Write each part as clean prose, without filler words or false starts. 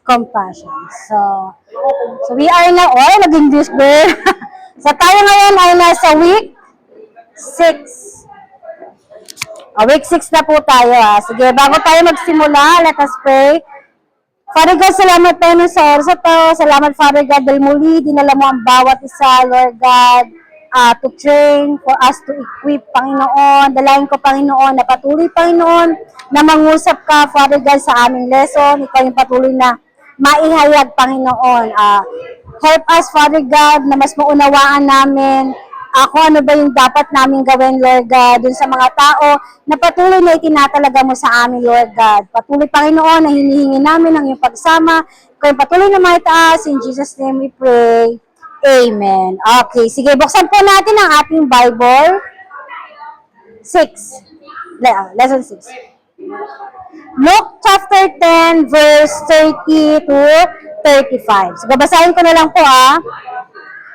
compassion. So we are now, nag-English girl. So tayo ngayon ay nasa week 6. Week 6 na po tayo. Sige, bago tayo magsimula, let us pray. Father God, salamat tayo sa oras ito. Salamat, Father God, dahil muli dinala mo ang bawat isa, Lord God, to train, for us to equip, Panginoon. Dalayan ko, Panginoon, na patuloy, Panginoon, na mangusap ka, Father God, sa aming lesson. Ikaw yung patuloy na maihayag, Panginoon. Help us, Father God, na mas maunawaan namin kung ano ba yung dapat namin gawin, Lord God, dun sa mga tao na patuloy na itinatalaga mo sa amin, Lord God. Patuloy, Panginoon, na hinihingi namin ang iyong pagsama. Kaya patuloy na maitaas. In Jesus' name we pray. Amen. Okay, sige, buksan po natin ang ating Bible. 6. Lesson 6. Luke chapter 10, verse 30 to 35. So, babasahin ko na lang po,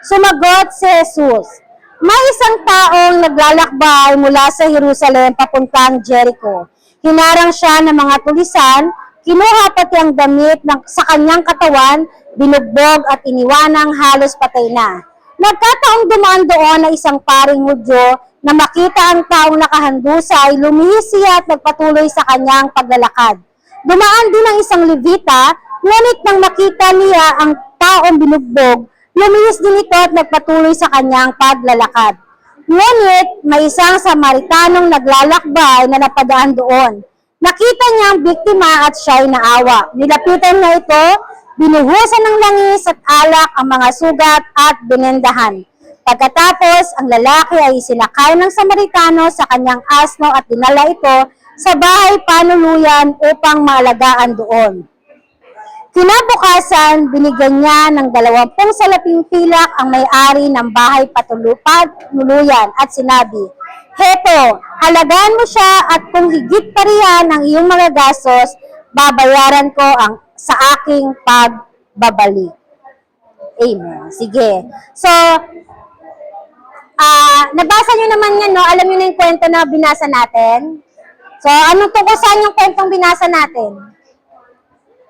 Sumagot si Jesus, may isang taong naglalakbay mula sa Jerusalem papuntang Jericho. Hinarang siya ng mga tulisan, kinuha pati ang damit sa kanyang katawan, binugbog at iniwanang halos patay na. Nagkataong dumaan doon na isang paring Hudyo na makita ang taong nakahandusay, lumihis siya at nagpatuloy sa kanyang paglalakad. Dumaan din ang isang Levita, ngunit nang makita niya ang taong binugbog, lumihis din ito at nagpatuloy sa kanyang paglalakad. Ngunit may isang Samaritanong naglalakbay na napadaan doon. Nakita niya ang biktima at siya'y naawa. Nilapitan niya ito, binuhusan ng langis at alak ang mga sugat at binendahan. Pagkatapos, ang lalaki ay isinakay ng Samaritano sa kanyang asno at dinala ito sa bahay panuluyan upang maalagaan doon. Kinabukasan, binigyan niya ng 20 salaping pilak ang may-ari ng bahay panuluyan at sinabi, Heto, halagaan mo siya at kung higit pa riyan ang iyong mga gastos, babayaran ko sa aking pagbabalik. Amen. Sige. So, nabasa nyo naman yan, no? Alam nyo na yung kwento na binasa natin? So, anong tungkol saan yung kwentong binasa natin?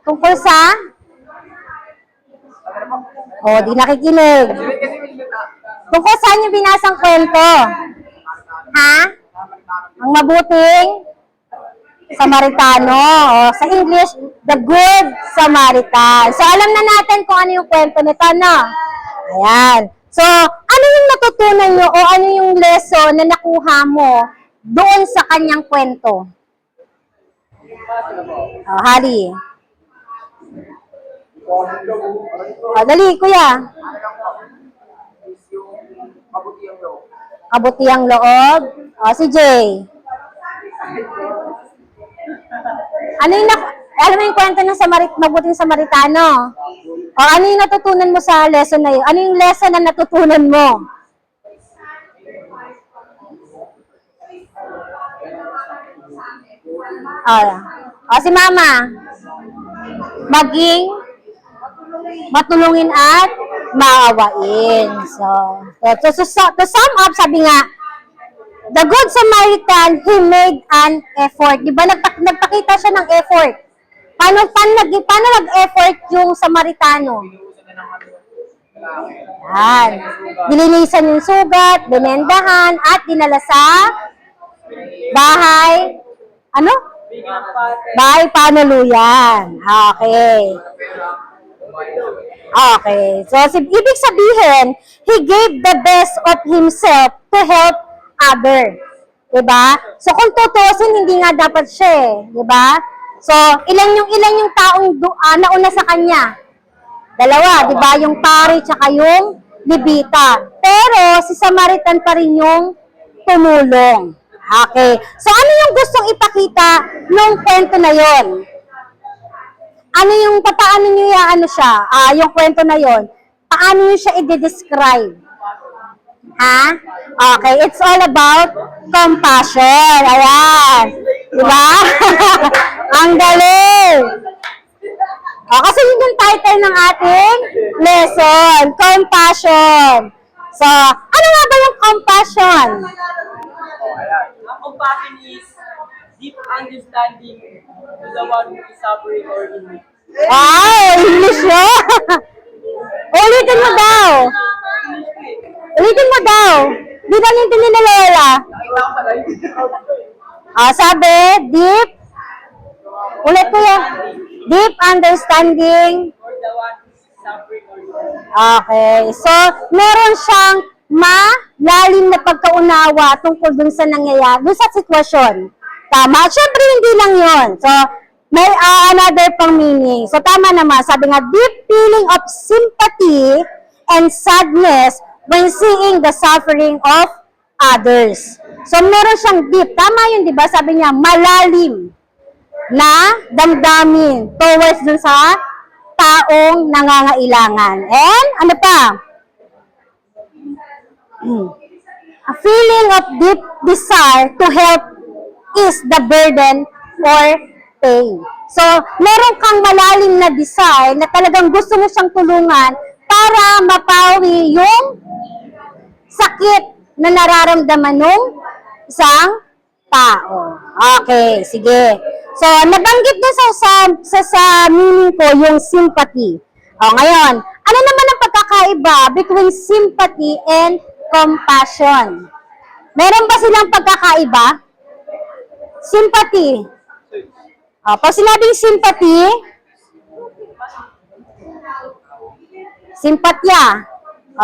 Tungkol sa? Di nakikinig. Tungkol saan yung binasang kwento? Ang mabuting Samaritano. Sa English, the Good Samaritan. So, alam na natin kung ano yung kwento nito, no? Ayan. So, ano yung natutunan nyo o ano yung lesson na nakuha mo doon sa kanyang kwento? Hari. Dali, kuya. Kabutiang loob. Si Jay. Ano yung alam mo yung kwento ng mabuting Samaritano? Ano yung natutunan mo sa lesson na yun? Ano yung lesson na natutunan mo? Si Mama. Maging matulungin at maawain. So, to sum up, sabi nga, the Good Samaritan, he made an effort. Diba, nagpakita siya ng effort. Paano nag-effort yung Samaritano? Yan. Nilinisan yung sugat, binendahan, at dinala sa bahay, bahay panuluyan. Okay. So, ibig sabihin, he gave the best of himself to help other. Diba? So, kung tutusin, hindi nga dapat siya, diba? So, ilan yung taong nauna sa kanya? 2, diba? Yung pari tsaka yung Levita. Pero, si Samaritan pa rin yung tumulong. Okay. So, ano yung gustong ipakita nung kwento na yon? Paano nyo siya? Yung kwento na yon, paano nyo siya i-describe? Okay, it's all about compassion. Ayan. Diba? Ang galing. Kasi yun yung title ng ating lesson. Compassion. So, ano nga ba yung compassion? Compassion is deep understanding to the one who is suffering or in need. Wow! English yun. Ulitin mo daw. Ulitin mo daw. Di na nintindi na Lola. Sabi, deep. Ulit ko yan. Deep understanding. Okay. So, meron siyang malalim na pagkaunawa tungkol dun sa nangyayari, dun sa sitwasyon. Tama? Siyempre, hindi lang yun. So, may another pang meaning. So, tama naman. Sabi nga, deep feeling of sympathy and sadness when seeing the suffering of others. So, meron siyang deep. Tama yun, di ba? Sabi niya, malalim na damdamin towards dun sa taong nangangailangan. And, ano pa? A feeling of deep desire to help is the burden or pain. So, meron kang malalim na desire na talagang gusto mo siyang tulungan para mapawi yung sakit na nararamdaman ng isang tao. Okay, sige. So, nabanggit na sa meaning ko yung sympathy. Ngayon, ano naman ang pagkakaiba between sympathy and compassion? Meron ba silang pagkakaiba? Sympathy. Pag sinabing sympathy, simpatya.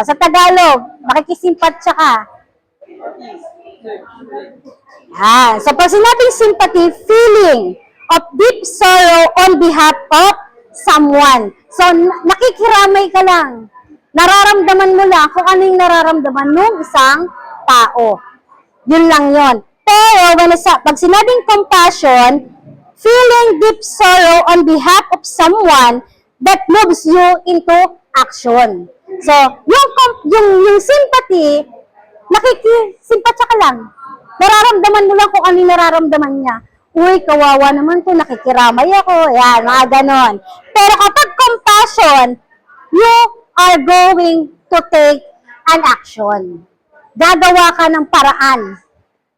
Sa Tagalog, makikisimpatya ka. So pag sinabing sympathy, feeling of deep sorrow on behalf of someone. So nakikiramay ka lang. Nararamdaman mo lang kung ano yung nararamdaman ng isang tao. Yun lang yun. Pero pag sinabing compassion, feeling deep sorrow on behalf of someone that moves you into action. So, yung sympathy, nakikisimpatya ka lang. Nararamdaman mo lang kung ano yung nararamdaman niya. Uy, kawawa naman to, nakikiramay ako. Yan, mga ganon. Pero kapag compassion, you are going to take an action. Gagawa ka ng paraan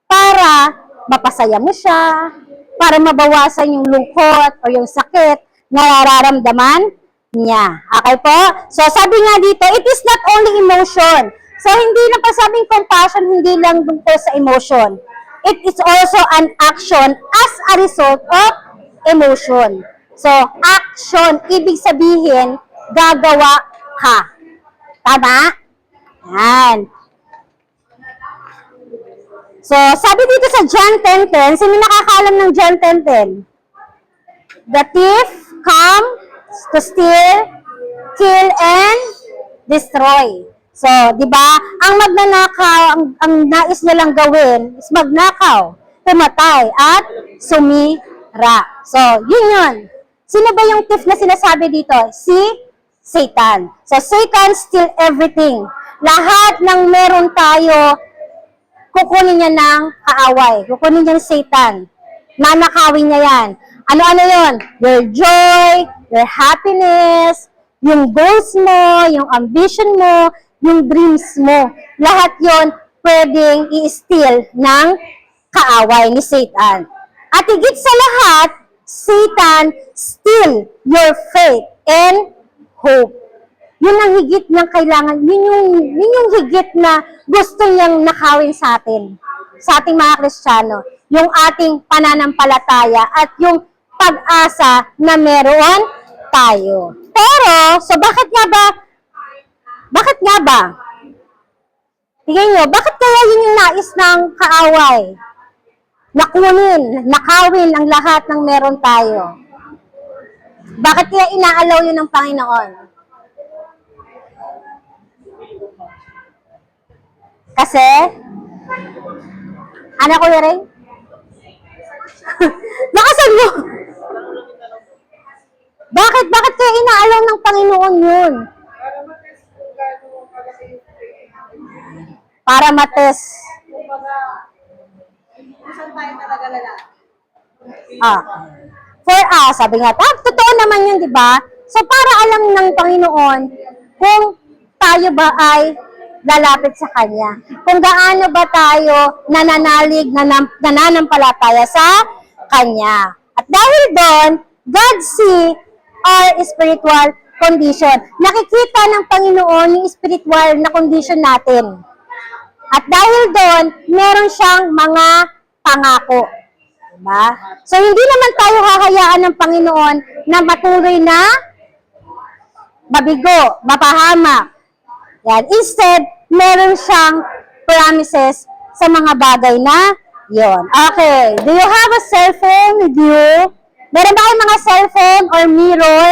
para mapasaya mo siya, para mabawasan yung lungkot o yung sakit na nararamdaman niya. Okay po? So, sabi nga dito, it is not only emotion. So, hindi na pa sabing compassion, hindi lang tungkol sa emotion. It is also an action as a result of emotion. So, action, ibig sabihin, gagawa ka. Tama? Yan. So, sabi dito sa John 10:10, sino nakakaalam ng John 10:10? The thief come to steal, kill, and destroy. So, di ba? Ang magnanakaw, ang nais niya lang gawin is magnakaw, pumatay, at sumira. So, yun. Sino ba yung thief na sinasabi dito? Si Satan. So, Satan steal everything. Lahat ng meron tayo, kukunin niya ng kaaway. Kukunin niya ng Satan. Nanakawin niya yan. Ano-ano yun? Your joy, your happiness, yung goals mo, yung ambition mo, yung dreams mo. Lahat yon pwedeng i-steal ng kaaway ni Satan. At higit sa lahat, Satan steal your faith and hope. Yun ang higit ng kailangan, yun yung higit na gusto niyang nakawin sa atin, sa ating mga Kristiyano, yung ating pananampalataya at yung pag-asa na meron tayo. Pero, so bakit nga ba? Tingnan nyo, bakit kaya yun yung nais ng kaaway? Nakawin ang lahat ng meron tayo. Bakit kaya inaalaw yun ng Panginoon? Kasi, anak ko rin? Nakasan mo? Bakit kaya inaalaw ng Panginoon yun? Para mates. For us, sabi nga, totoo naman yun, di ba? So, para alam ng Panginoon kung tayo ba ay lalapit sa Kanya. Kung gaano ba tayo nananalig, nananampalataya sa Kanya. At dahil doon, God see our spiritual condition. Nakikita ng Panginoon yung spiritual na condition natin. At dahil doon, meron siyang mga pangako. Diba? So, hindi naman tayo hahayaan ng Panginoon na matuloy na mabigo, mapahamak. Yan. Instead, meron siyang promises sa mga bagay na yon. Okay. Do you have a cellphone with you? Meron ba kayong mga cellphone or mirror?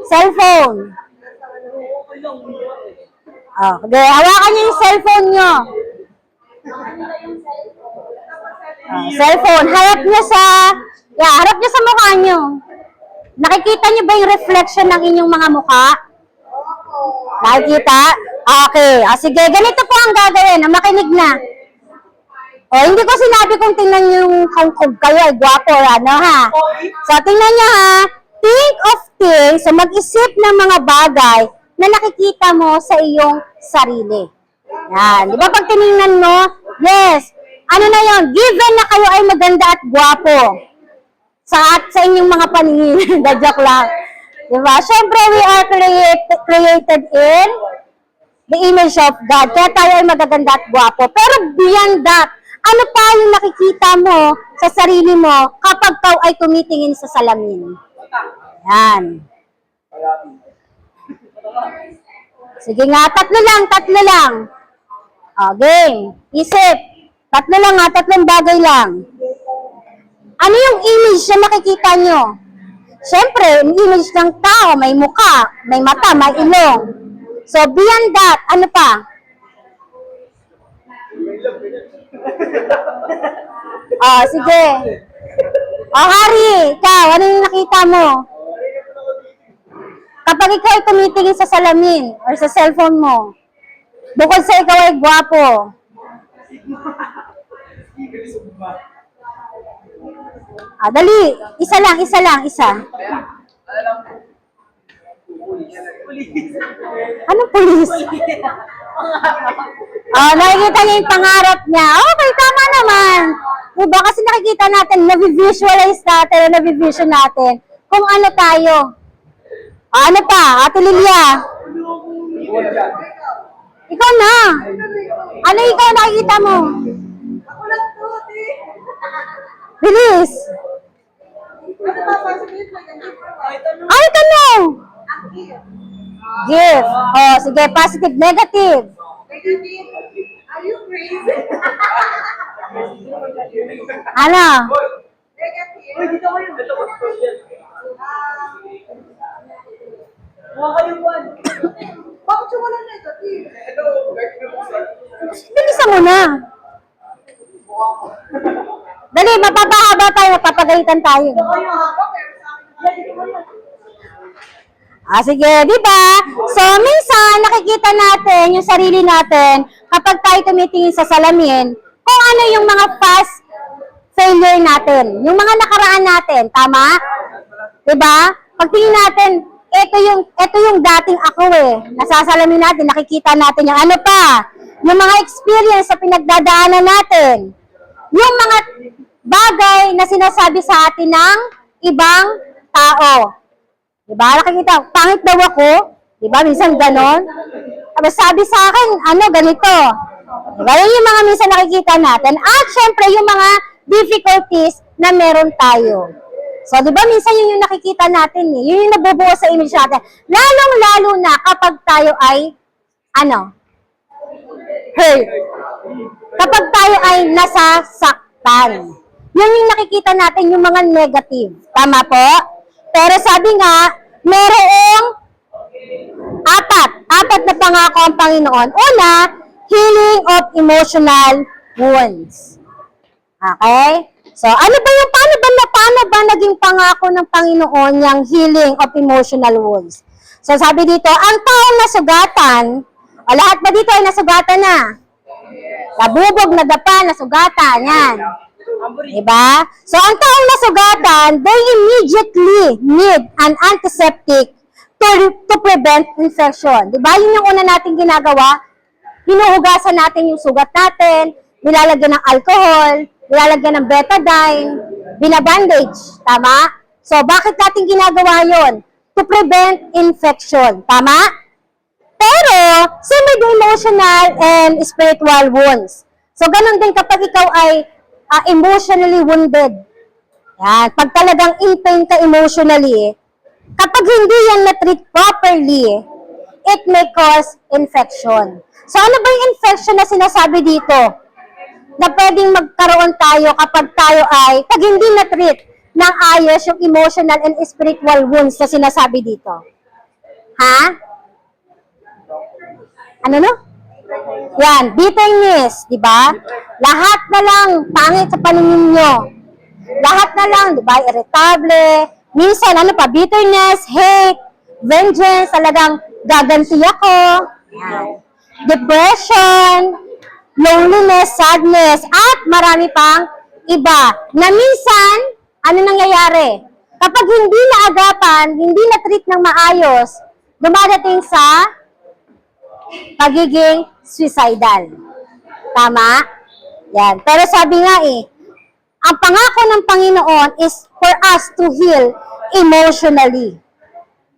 Cellphone. Okay. Hawakan niyo yung cellphone niyo. Cellphone. Harap niyo sa mukha niyo. Nakikita niyo ba yung reflection ng inyong mga mukha? Nakikita? Okay. Sige, ganito po ang gagawin. Makinig na. Hindi ko sinabi kung tingnan niyo kung kayo ay gwapo or ano ha. So, tingnan niyo ha. Think of things, so mag-isip ng mga bagay na nakikita mo sa iyong sarili. Yan. Di ba pag tinignan mo, yes, ano na yon? Given na kayo ay maganda at gwapo sa inyong mga paningin. Joke lang. Di ba? Siyempre, we are created in the image of God. Kaya tayo ay magaganda at gwapo. Pero beyond that, ano pa yung nakikita mo sa sarili mo kapag ikaw ay tumitingin sa salamin? Yan. Sige nga, tatlo lang. Game. Isip. Tatlo lang ha, tatlong bagay lang. Ano yung image na makikita nyo? Siyempre, yung image ng tao, may muka, may mata, may ilong. So, beyond that, ano pa? Sige. Hari, ikaw, ano yung nakita mo? Kapag ikaw ay tumitingin sa salamin or sa cellphone mo, bukod sa ikaw ay gwapo, dali, isa lang. Anong pulis? Nakikita niya yung pangarap niya. Okay, tama naman. Diba? Kasi nakikita natin, nabivisualize natin, nabivision natin kung ano tayo. Ano pa? Ate Lilia? Ikaw na. Ano ikaw nakikita mo? Bilis. Ay, tanong. Gift. Sige. Positive, negative. Are you crazy? Ano? Negative. Bakit yung wala negative? Bilisan mo na. Dali, mapapahaba tayo, mapapagalitan tayo. Sige, di ba? So, minsan, nakikita natin yung sarili natin kapag tayo tumitingin sa salamin kung ano yung mga past failure natin. Yung mga nakaraan natin, tama? Di ba? Pagtingin natin, ito yung dating ako Nasasalamin natin, nakikita natin yung ano pa. Yung mga experience sa pinagdadaanan natin. Yung mga bagay na sinasabi sa atin ng ibang tao. Diba? Nakikita, pangit daw ako. Diba? Minsan ganon. Tapos sabi sa akin, ganito. Diba? Yun yung mga minsan nakikita natin. At syempre, yung mga difficulties na meron tayo. So, diba? Minsan yun yung nakikita natin. Yun yung nabubuo sa image natin. Lalong-lalo na kapag tayo ay, hurt. Kapag tayo ay nasasaktan. Yun yung nakikita natin, yung mga negative. Tama po? Pero sabi nga, merong apat na pangako ang Panginoon. Una, healing of emotional wounds. Okay? So, paano ba naging pangako ng Panginoon yung healing of emotional wounds? So, sabi dito, ang taong nasugatan, lahat ba dito ay nasugatan na? Nabubog, nadapa, nasugatan, yan. Diba? So, ang taong nasugatan, they immediately need an antiseptic to prevent infection. Diba? Yun yung una natin ginagawa. Hinuhugasan natin yung sugat natin, nilalagyan ng alcohol, nilalagyan ng betadine, binabandage. Tama? So, bakit natin ginagawa yon? To prevent infection. Tama? Pero, same with the emotional and spiritual wounds. So, ganun din kapag ikaw ay emotionally wounded. Yan. Pag talagang in pain ka emotionally, kapag hindi yan na-treat properly, it may cause infection. So, ano ba yung infection na sinasabi dito? Na pwedeng magkaroon tayo kapag tayo ay, pag hindi na-treat ng ayos yung emotional and spiritual wounds na sinasabi dito. Ha? Ano no? Yan, bitterness, di ba? Lahat na lang pangit sa paningin nyo. Lahat na lang, di ba? Irritable. Minsan, ano pa? Bitterness, hate, vengeance, talagang gaganti ako. Yan. Depression, loneliness, sadness, at marami pang iba. Na minsan, ano nangyayari? Kapag hindi naagapan, hindi na-treat ng maayos, dumadating sa pagiging suicidal. Tama? Yan. Pero sabi nga ang pangako ng Panginoon is for us to heal emotionally.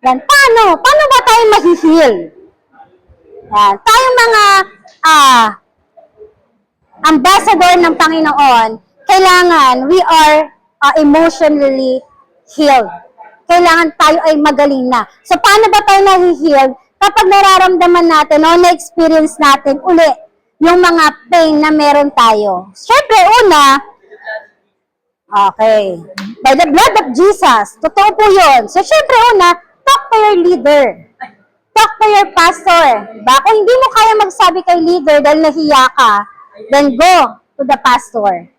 Yan. Paano? Paano ba tayo mahi-heal? Yan. Tayong mga ambassador ng Panginoon, kailangan we are emotionally healed. Kailangan tayo ay magaling na. So, paano ba tayo nahi-heal? Kapag nararamdaman natin o na-experience natin uli yung mga pain na meron tayo. Siyempre, una, okay, by the blood of Jesus, totoo po yun. So, siyempre, una, talk to your leader. Talk to your pastor. Diba? Kung hindi mo kaya magsabi kay leader dahil nahiya ka, then go to the pastor.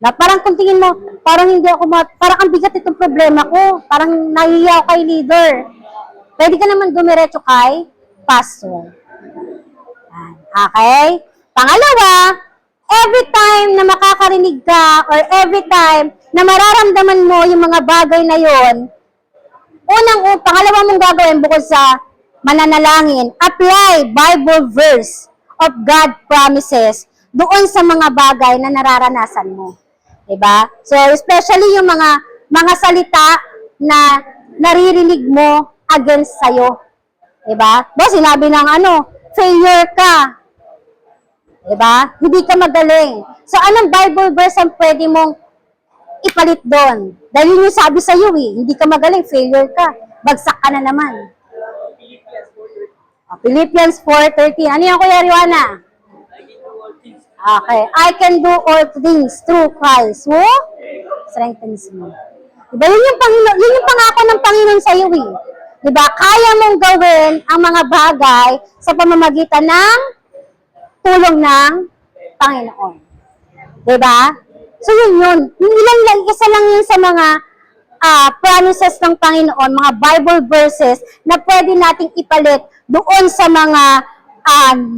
Na parang kung tingin mo, parang hindi ako, parang ang bigat itong problema ko. Parang nahiya ako kay leader. Pwede ka naman dumiretso kay pastor. Okay? Pangalawa, every time na makakarinig ka or every time na mararamdaman mo yung mga bagay na yon, pangalawa mong gagawin bukod sa mananalangin, apply Bible verse of God promises doon sa mga bagay na nararanasan mo. Diba? So, especially yung mga salita na naririnig mo against sa'yo. Diba? Sinabi ng failure ka. Diba? Hindi ka magaling. So, anong Bible verse ang pwede mong ipalit doon? Dahil yun yung sabi sa'yo hindi ka magaling, failure ka. Bagsak ka na naman. Philippians 4:13. Ano yan, Kuya Riwana? Okay. I can do all things through Christ who strengthens me. Diba? Yun yung pangako ng Panginoon sa'yo Diba? Kaya mong gawin ang mga bagay sa pamamagitan ng tulong ng Panginoon. Diba? So yun. Isa lang yun sa mga promises ng Panginoon, mga Bible verses na pwede nating ipalit doon sa mga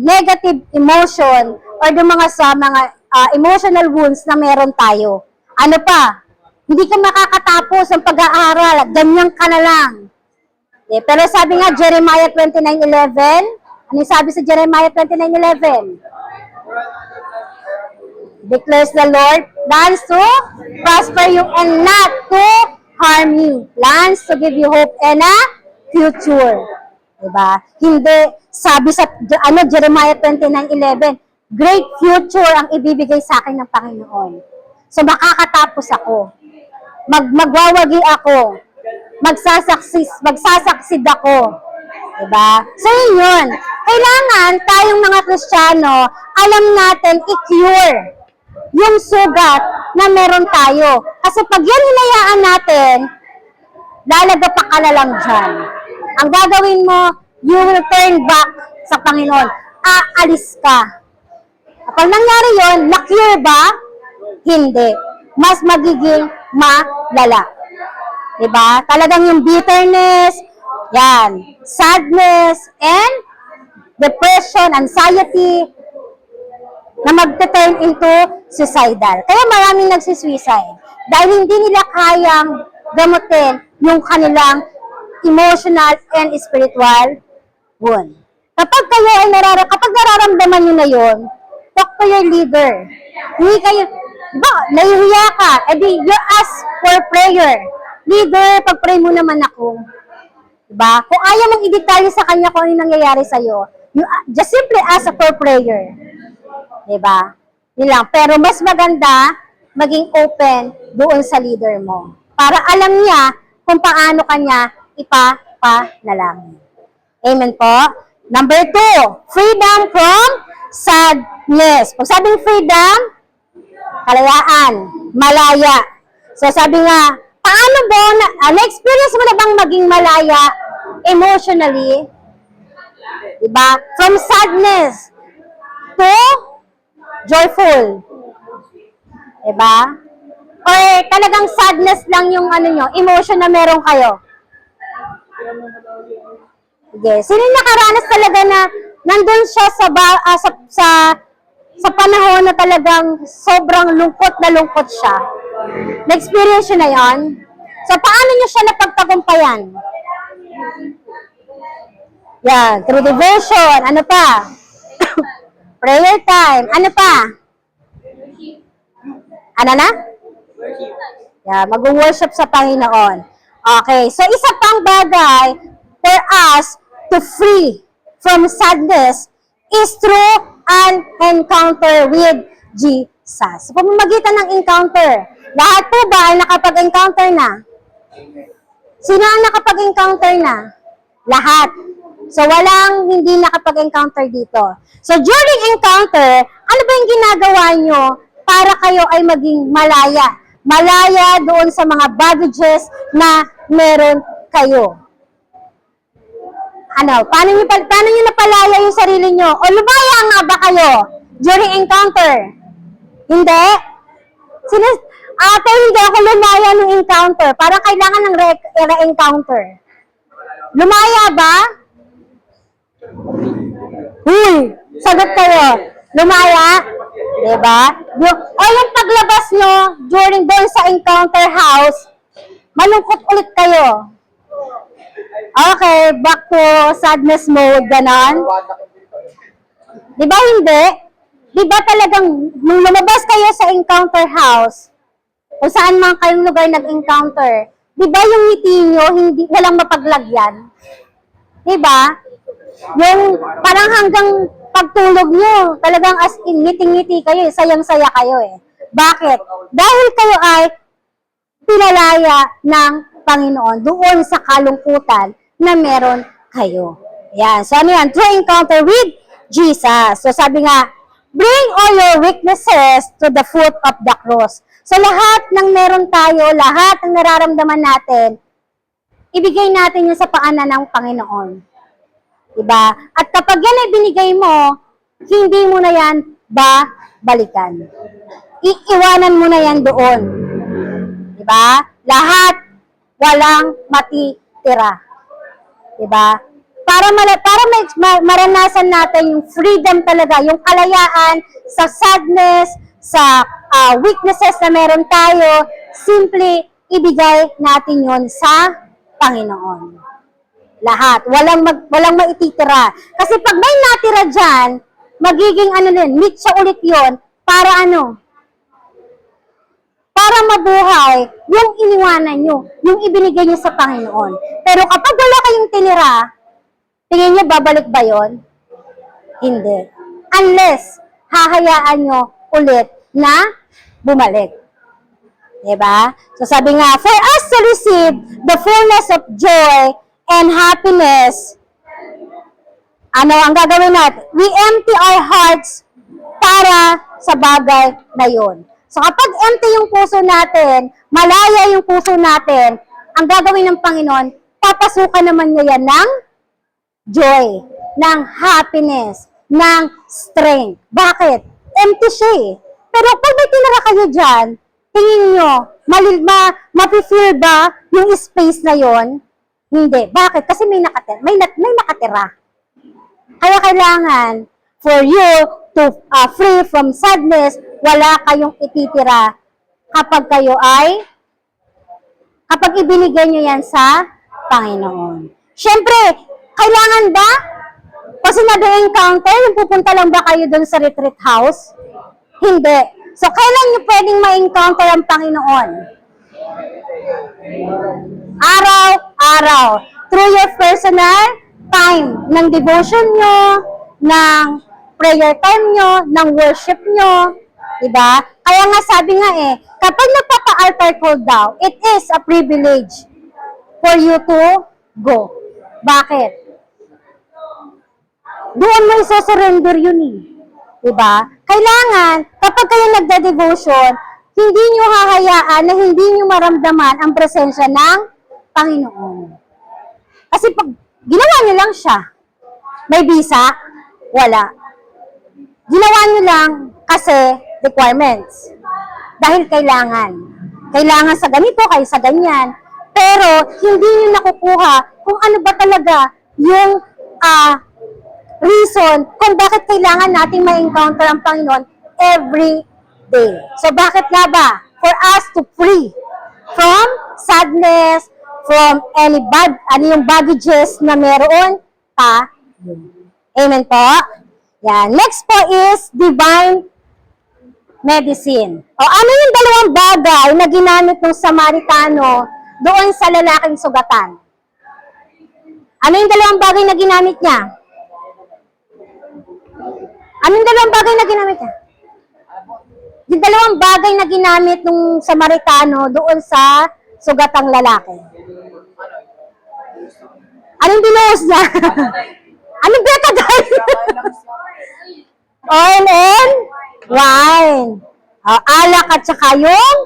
negative emotion or doon sa mga emotional wounds na meron tayo. Ano pa? Hindi ka makakatapos ang pag-aaral. Ganyan ka na lang. Pero sabi nga, Jeremiah 29:11, ano sabi sa Jeremiah 29:11? Declares the Lord, plans to prosper you and not to harm you. Plans to give you hope and a future. Diba? Hindi, sabi sa Jeremiah 29:11, great future ang ibibigay sa akin ng Panginoon. So makakatapos ako. Magwawagi ako. Magsasaksid ako. Diba? So yun. Kailangan tayong mga Kristiyano, alam natin i-cure yung sugat na meron tayo. Kasi pag yan hinayaan natin, lalagapak ka na lang dyan. Ang gagawin mo, you will turn back sa Panginoon. Aalis ka. Kapag nangyari yun, na-cure ba? Hindi. Mas magiging malala. Diba? Talagang yung bitterness, yan, sadness, and depression, anxiety, na magte-turn into suicidal. Kaya maraming nagsisuicide. Dahil hindi nila kayang gamutin yung kanilang emotional and spiritual wound. Kapag nararamdaman nyo na yun, talk to your leader. Hindi kayo, diba, nahihiya ka, edi you ask for prayer. leader, pag-pray mo naman ako. Diba? Kung ayaw mong i-detalye sa kanya kung ano yung nangyayari sa'yo, you just simply ask for prayer. Diba? Yun lang. Pero mas maganda, maging open doon sa leader mo. Para alam niya kung paano kanya ipapanalangin. Amen po. Number 2, freedom from sadness. Pag sabing freedom, kalayaan, malaya. So sabi nga, paano ba, na-experience mo na bang maging malaya emotionally? Diba? From sadness to joyful. Diba? Or talagang sadness lang yung ano nyo, emotion na meron kayo? Sige. Sino yung nakaranas talaga na nandun siya sa panahon na talagang sobrang lungkot na lungkot siya? Na-experience yun na yun? So, paano nyo siya napagtagumpayan? Yan, through devotion. Ano pa? Prayer time. Ano pa? Ano na? Yeah, mag-worship sa Panginoon. Okay, so isa pang bagay for us to free from sadness is through an encounter with Jesus. So, pamamagitan ng encounter. Lahat po ba ay nakapag-encounter na? Sino ang nakapag-encounter na? Lahat. So, walang hindi nakapag-encounter dito. So, during encounter, ano ba yung ginagawa nyo para kayo ay maging malaya? Malaya doon sa mga baggages na meron kayo. Ano? Paano nyo napalaya yung sarili nyo? O lumaya nga ba kayo during encounter? Hindi? Hindi ako lumaya ng encounter. Parang kailangan ng re-encounter. Lumaya ba? Sagot kayo. Lumaya? Diba? Yung paglabas nyo during doon sa encounter house, malungkot ulit kayo. Okay, back to sadness mode, ganon. Diba hindi? Diba talagang, nung lumabas kayo sa encounter house, kung saan man kayong lugar nag-encounter, diba yung ngiti nyo, walang mapaglagyan? Diba? Yung parang hanggang pagtulog nyo, talagang as in, ngiting-ngiti kayo, sayang-saya kayo eh. Bakit? Dahil kayo ay pinalaya ng Panginoon doon sa kalungkutan na meron kayo. Yan. So ano yan? True encounter with Jesus. So sabi nga, bring all your weaknesses to the foot of the cross. So lahat ng meron tayo, lahat ng nararamdaman natin, ibigay natin yun sa paanan ng Panginoon. Diba? At kapag yan ay binigay mo, hindi mo na yan balikan. Iiwanan mo na yan doon. Diba? Lahat, walang matitira. Diba? Para maranasan natin yung freedom talaga, yung kalayaan sa sadness, sa weaknesses na meron tayo, simply ibigay natin yon sa Panginoon. Lahat. Walang maititira. Kasi pag may natira dyan, magiging mitsa ulit yon para ano? Para mabuhay yung iniwanan nyo, yung ibinigay nyo sa Panginoon. Pero kapag wala kayong tinira, tingin nyo babalik ba yon? Hindi. Unless, hahayaan nyo ulit na bumalik. Diba? So sabi nga, for us to receive the fullness of joy and happiness, ano ang gagawin natin? We empty our hearts para sa bagay na yon. So kapag empty yung puso natin, malaya yung puso natin, ang gagawin ng Panginoon, papasukan naman niya yan ng joy, ng happiness, ng strength. Bakit? Empty siya eh. Pero pag may tinira kayo dyan, tingin nyo, mapi-feel ba yung space na yon? Hindi. Bakit? Kasi may nakatira. Kaya kailangan for you to free from sadness, wala kayong ititira kapag ibinigay nyo yan sa Panginoon. Siyempre, kailangan ba? Kasi nag-encounter, yung pupunta lang ba kayo dun sa retreat house? Hindi. So, kailan nyo pwedeng ma-encounter ang Panginoon? Araw-araw. Through your personal time ng devotion nyo, ng prayer time nyo, ng worship nyo. Diba? Kaya nga sabi nga kapag nagpapa-altar call daw, it is a privilege for you to go. Bakit? Doon mo isosurrender yun Diba? Kailangan, kapag kayo nagda-devotion, hindi nyo hahayaan na hindi nyo maramdaman ang presensya ng Panginoon. Kasi pag ginawa nyo lang siya, may visa, wala. Ginawa nyo lang kasi requirements. Dahil kailangan. Kailangan sa ganito, kayo sa ganyan. Pero, hindi nyo nakukuha kung ano ba talaga yung reason kung bakit kailangan nating ma-encounter ang Panginoon every day. So, bakit nga ba? For us to free from sadness, from any yung baggages na meron Amen po? Yan. Next po is divine medicine. O ano yung dalawang bagay na ginamit ng Samaritano doon sa lalaking sugatan? Ano yung dalawang bagay na ginamit niya? Ano yung dalawang bagay na ginamit niya? Yung dalawang bagay na ginamit ng Samaritano doon sa sugatang lalaki. Anong binuhos niya? Anong betadine? Oil and wine. Alak at saka yung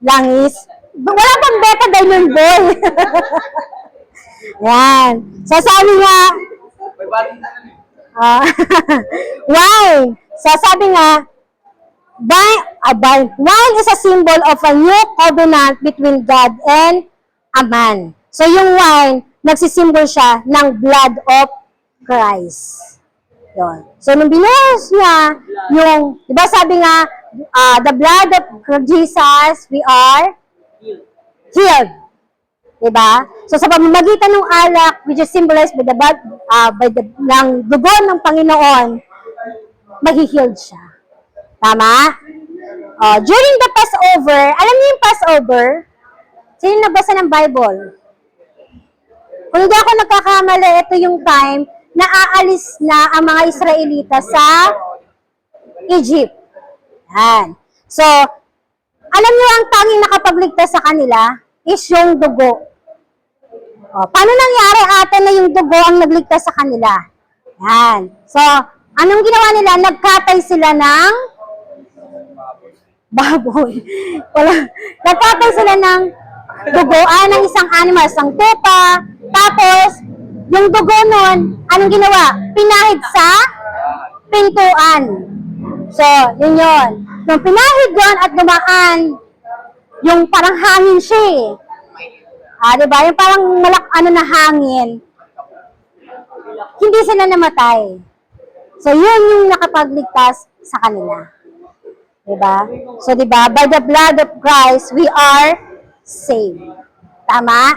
langis. Wala bang betadine yung boy? Yan. So sabi nga, wine. So sabi nga, wine is a symbol of a new covenant between God and a man. So yung wine, nagsisimbol siya ng blood of Christ. Yun. So nung binuhos niya, yung, di ba sabi nga, the blood of Jesus, we are healed. Diba? So sa pamamagitan ng alak, which is symbolized by the blood, ng dugo ng Panginoon, mahi-healed siya. Tama? During the Passover, alam niyo yung Passover? Sino nabasa ng Bible? Kung hindi ako nagkakamali, ito yung time na aalis na ang mga Israelita sa Egypt. Yan. So, alam niyo ang tanging nakapagligtas sa kanila is yung dugo. Paano nangyari ate na yung dugo ang nagligtas sa kanila? Yan. So, anong ginawa nila? Nagkatay sila ng baboy. Nagkatay sila ng dugo, ng isang animal, isang tupa. Tapos, yung dugo nun, anong ginawa? Pinahid sa pintuan. So, yun yun. Nung pinahid yun at dumaan, yung parang hangin siya diba? Yung parang na hangin. Hindi sila namatay. So, yun yung nakapagligtas sa kanila. Diba? So, diba? By the blood of Christ, we are saved. Tama?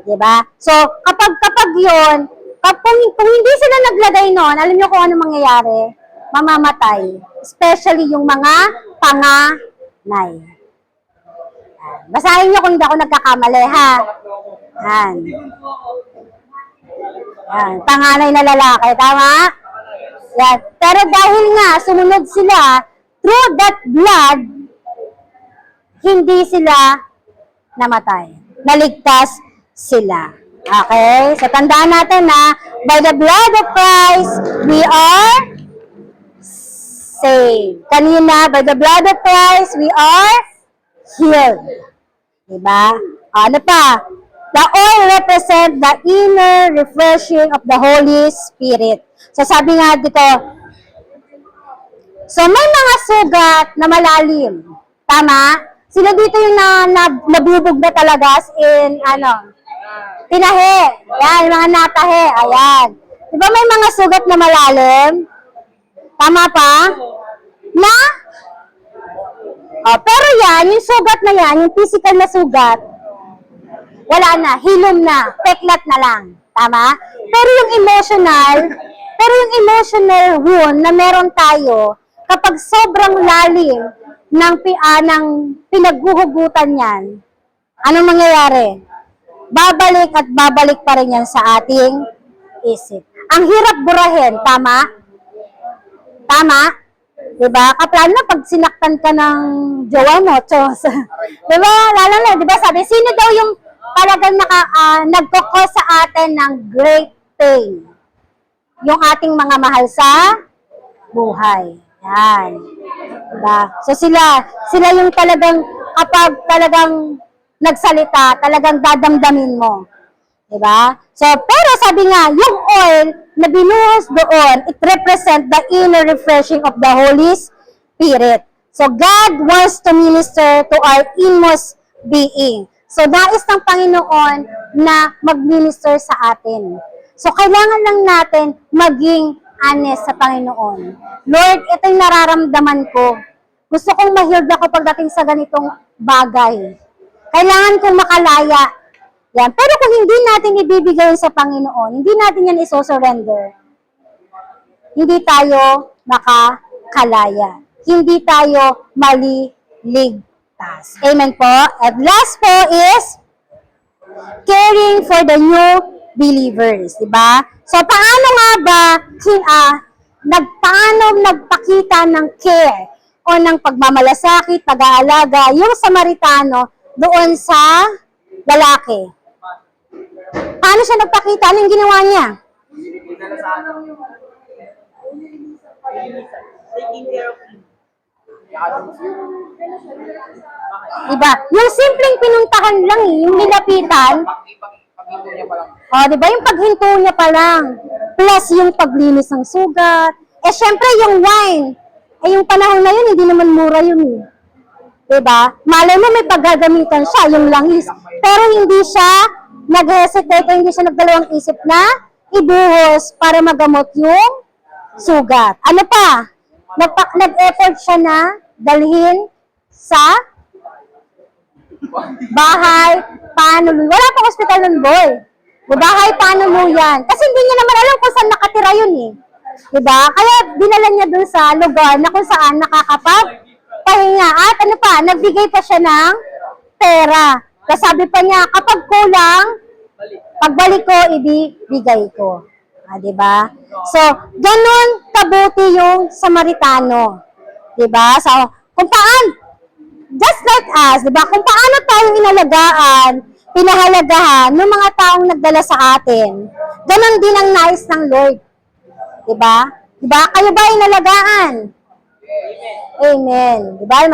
Diba? So, kapag yun, kung hindi sila naglagay nun, alam nyo kung ano mangyayari? Mamamatay. Especially yung mga panganay. Basahin nyo kung hindi ako nagkakamali, ha? Yan. Yan. Panganay na lalaki. Tama? Yan. Pero dahil nga, sumunod sila, through that blood, hindi sila namatay. Naligtas sila. Okay? So, tandaan natin na, by the blood of Christ, we are saved. Kanina, by the blood of Christ, we are healed. Diba? Ano pa? The oil represent the inner refreshing of the Holy Spirit. So, sabi nga dito, so may mga sugat na malalim. Tama? Sila dito yung nabubog na talaga as in, tinahe. Yan, yung mga natahe. Ayan. Diba may mga sugat na malalim? Tama pa? Na? Pero yan, yung sugat na yan, yung physical na sugat, wala na, hilom na, peklat na lang. Tama? Pero yung emotional wound na meron tayo, kapag sobrang lalim ng pinaghuhugutan yan, anong mangyayari? Babalik at babalik pa rin yan sa ating isip. Ang hirap burahin, tama? Tama? Diba? Kaplano na pag sinaktan ka ng jowa mo, Diyos. Diba? Lalo na, diba sabi, sino daw yung talagang nagkukos sa atin ng great pain? Yung ating mga mahal sa buhay. Yan. Diba? So sila yung talagang, kapag talagang nagsalita, talagang dadamdamin mo. Diba? So, pero sabi nga, yung oil na binuhos doon, it represent the inner refreshing of the Holy Spirit. So, God wants to minister to our inmost being. So, nais ng Panginoon na mag-minister sa atin. So, kailangan lang natin maging honest sa Panginoon. Lord, ito yung nararamdaman ko. Gusto kong ma-healed ako pagdating sa ganitong bagay. Kailangan kong makalaya. Yan. Pero kung hindi natin ibibigay sa Panginoon, hindi natin yan iso-surrender, hindi tayo makakalaya. Hindi tayo maliligtas. Amen po. And last po is caring for the new believers. Diba? So, paano nga ba nagpakita ng care o ng pagmamalasakit, pag-aalaga, yung Samaritano doon sa lalaki? Paano siya nagpakita? Anong ginawa niya? Taking care of him. Diba? Yung simpleng pinuntahan lang yung nilapitan. Diba? Yung paghinto niya pa lang. Plus yung paglinis ng sugat. Syempre yung wine. Yung panahon na yun, hindi naman mura yun. Diba? Malay mo may paggagamitan siya, yung langis. Pero hindi siya nag-hesitate o hindi siya nagdalawang isip na ibuhos para magamot yung sugat. Ano pa? Nag-effort siya na dalhin sa bahay panuluyan. Wala pang hospital nun, boy. Bahay panuluyan. Kasi hindi niya naman alam kung saan nakatira yun eh. Diba? Kaya dinala niya dun sa lugar na kung saan nakakapagpahinga. At ano pa, nagbigay pa siya ng pera. Kasi sabi pa niya, kapag kulang, pagbalik ko, ibibigay ko. Diba? So, ganun kabuti yung Samaritano. Diba? So, kung just like us, diba? Kung paano tayong inalagaan, pinahalagahan ng mga taong nagdala sa atin, ganun din ang nais ng Lord. Diba? Diba? Kayo ba inalagaan? Amen. Diba? Yung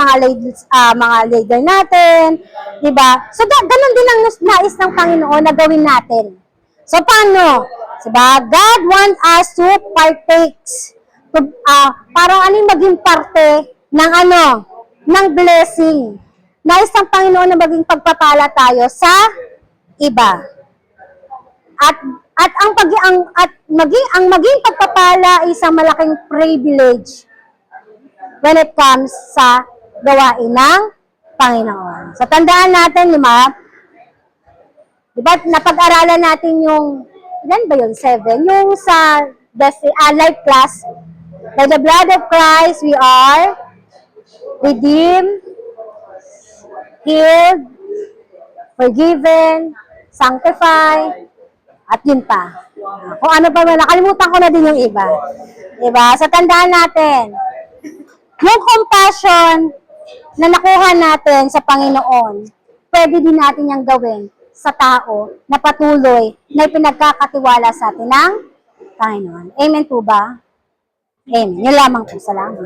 mga leader natin. Diba? So, ganun din ang nais ng Panginoon na gawin natin. So, paano? Diba? God wants us to partake. Parang yung maging parte ng ng blessing. Nais ng Panginoon na maging pagpapala tayo sa iba. At ang maging pagpapala ay isang malaking privilege when it comes sa gawain ng Panginoon. So, tandaan natin, diba, napag-aralan natin yung, ilan ba yun? 7? Yung sa life class. By the blood of Christ, we are redeemed, healed, forgiven, sanctified, at yun pa. Kung ano pa man, nakalimutan ko na din yung iba. Diba? So, tandaan natin, yung compassion na nakuha natin sa Panginoon, pwede din natin yung gawin sa tao na patuloy na pinagkakatiwala sa atin ng Panginoon. Amen po ba? Amen. Yun lamang po. Salamat.